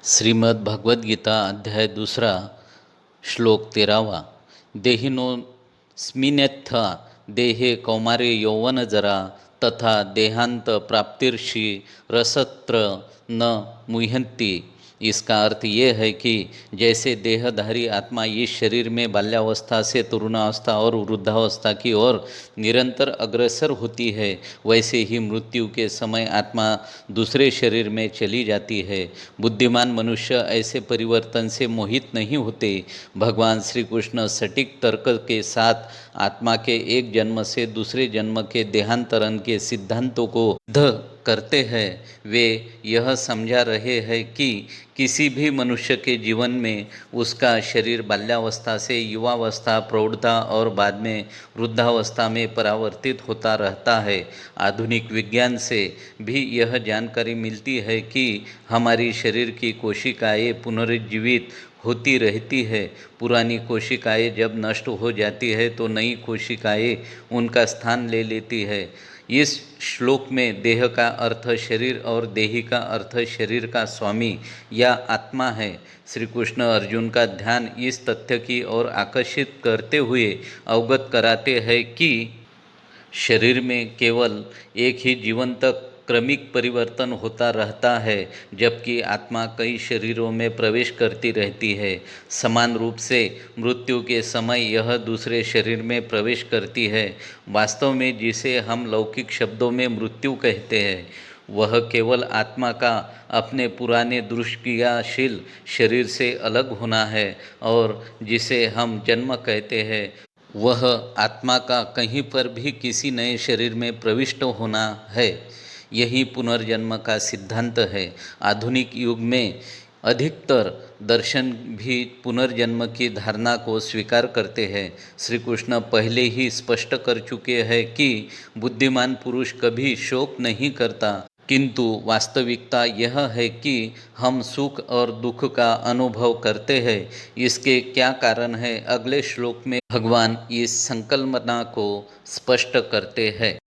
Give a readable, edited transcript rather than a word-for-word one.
श्रीमद् भगवद गीता अध्याय 2 श्लोक 13 देहिनोऽस्मिन्यथ देहे कौमारे यौवन जरा तथा देहांत प्राप्तिर्षि रसत्र न मुह्यंति। इसका अर्थ ये है कि जैसे देहधारी आत्मा इस शरीर में बाल्यावस्था से तरुणावस्था और वृद्धावस्था की ओर निरंतर अग्रसर होती है, वैसे ही मृत्यु के समय आत्मा दूसरे शरीर में चली जाती है। बुद्धिमान मनुष्य ऐसे परिवर्तन से मोहित नहीं होते। भगवान श्री कृष्ण सटीक तर्क के साथ आत्मा के एक जन्म से दूसरे जन्म के देहांतरण के सिद्धांतों को सिद्ध करते हैं। वे यह समझा रहे हैं कि किसी भी मनुष्य के जीवन में उसका शरीर बाल्यावस्था से युवावस्था, प्रौढ़ता और बाद में वृद्धावस्था में परावर्तित होता रहता है। आधुनिक विज्ञान से भी यह जानकारी मिलती है कि हमारी शरीर की कोशिकाएं पुनरुज्जीवित होती रहती है। पुरानी कोशिकाएं जब नष्ट हो जाती है तो नई कोशिकाएं उनका स्थान ले लेती है। इस श्लोक में देह का अर्थ शरीर और देही का अर्थ शरीर का स्वामी या आत्मा है। श्री कृष्ण अर्जुन का ध्यान इस तथ्य की ओर आकर्षित करते हुए अवगत कराते हैं कि शरीर में केवल एक ही जीवन तक क्रमिक परिवर्तन होता रहता है, जबकि आत्मा कई शरीरों में प्रवेश करती रहती है। समान रूप से मृत्यु के समय यह दूसरे शरीर में प्रवेश करती है। वास्तव में जिसे हम लौकिक शब्दों में मृत्यु कहते हैं, वह केवल आत्मा का अपने पुराने दुष्क्रियाशील शरीर से अलग होना है, और जिसे हम जन्म कहते हैं वह आत्मा का कहीं पर भी किसी नए शरीर में प्रविष्ट होना है। यही पुनर्जन्म का सिद्धांत है। आधुनिक युग में अधिकतर दर्शन भी पुनर्जन्म की धारणा को स्वीकार करते हैं। श्री कृष्ण पहले ही स्पष्ट कर चुके हैं कि बुद्धिमान पुरुष कभी शोक नहीं करता, किंतु वास्तविकता यह है कि हम सुख और दुख का अनुभव करते हैं। इसके क्या कारण है, अगले श्लोक में भगवान इस संकल्पना को स्पष्ट करते हैं।